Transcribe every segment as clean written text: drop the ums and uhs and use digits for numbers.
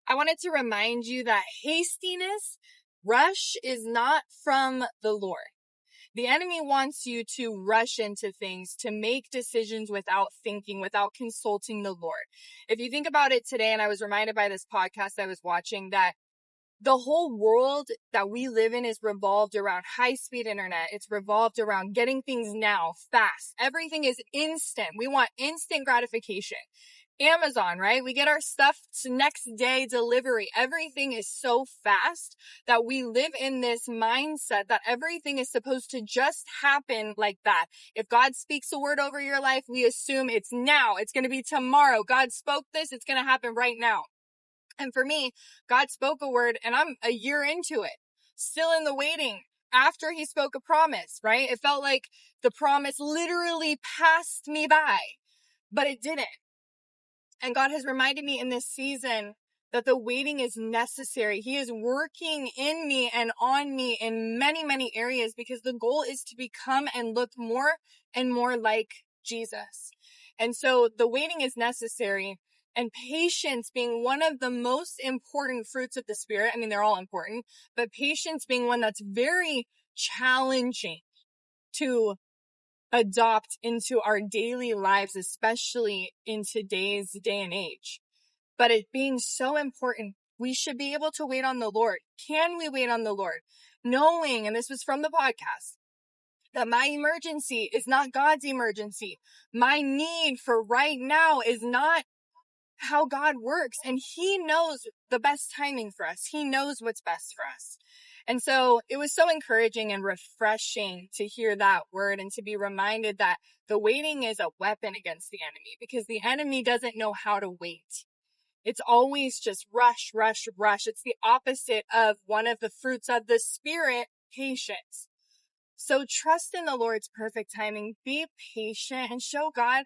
I wanted to remind you that hastiness, rush is not from the Lord. The enemy wants you to rush into things, to make decisions without thinking, without consulting the Lord. If you think about it today, and I was reminded by this podcast I was watching that the whole world that we live in is revolved around high-speed internet. It's revolved around getting things now, fast. Everything is instant. We want instant gratification. Amazon, right? We get our stuff next day delivery. Everything is so fast that we live in this mindset that everything is supposed to just happen like that. If God speaks a word over your life, we assume it's now. It's going to be tomorrow. God spoke this. It's going to happen right now. And for me, God spoke a word and I'm a year into it, still in the waiting after he spoke a promise, right? It felt like the promise literally passed me by, but it didn't. And God has reminded me in this season that the waiting is necessary. He is working in me and on me in many, many areas because the goal is to become and look more and more like Jesus. And so the waiting is necessary, and patience being one of the most important fruits of the Spirit. I mean, they're all important, but patience being one that's very challenging to adopt into our daily lives, especially in today's day and age. But it being so important, we should be able to wait on the Lord. Can we wait on the Lord? Knowing, and this was from the podcast, that my emergency is not God's emergency. My need for right now is not how God works. And he knows the best timing for us. He knows what's best for us. And so it was so encouraging and refreshing to hear that word and to be reminded that the waiting is a weapon against the enemy, because the enemy doesn't know how to wait. It's always just rush, rush, rush. It's the opposite of one of the fruits of the Spirit, patience. So trust in the Lord's perfect timing. Be patient and show God,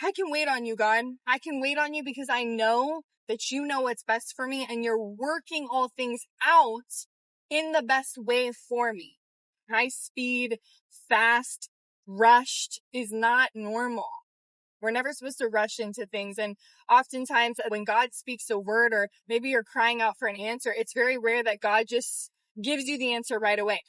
I can wait on you, God. I can wait on you because I know that you know what's best for me and you're working all things out in the best way for me. High speed, fast, rushed is not normal. We're never supposed to rush into things. And oftentimes when God speaks a word, or maybe you're crying out for an answer, it's very rare that God just gives you the answer right away.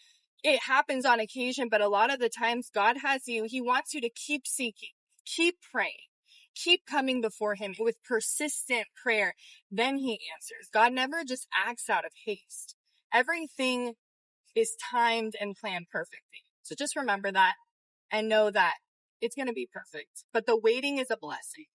It happens on occasion, but a lot of the times God has you, he wants you to keep seeking, keep praying, keep coming before him with persistent prayer. Then he answers. God never just acts out of haste. Everything is timed and planned perfectly. So just remember that and know that it's going to be perfect. But the waiting is a blessing.